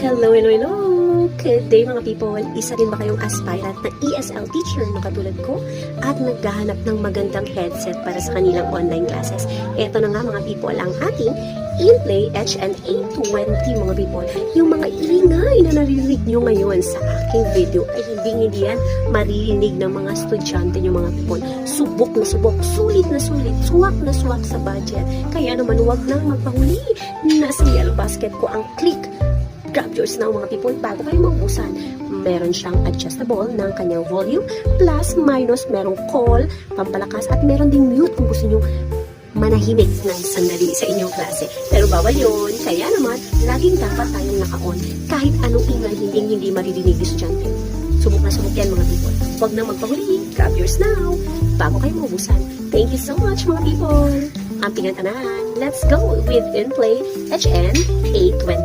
Hello, hello, hello! Good day mga people! Isa rin ba kayong aspirant na ESL teacher na katulad ko at naghahanap ng magandang headset para sa kanilang online classes? Ito na nga mga people ang ating InPlay HN820 mga people. Yung mga ingay na naririnig nyo ngayon sa aking video ay hindi yan maririnig ng mga estudyante nyo mga people. Subok na subok, sulit na sulit, suwak na suwak sa budget. Kaya naman huwag nang magpahuli. Nasa yellow basket ko ang click. Grab yours now mga people bago kayo maubusan. Meron siyang adjustable ng kanyang volume, plus, minus, merong call, pampalakas, at meron ding mute kung gusto nyo manahimik ng sandali sa inyong klase. Pero bawal yun. Kaya naman, laging dapat tayong naka-on. Kahit anong ingay, hindi maririnig ni estudyante. Subok na subok yan mga people. Huwag na magpahuli. Grab yours now bago kayo maubusan. Thank you so much mga people. Ampingan tanan. Let's go with InPlay HN820.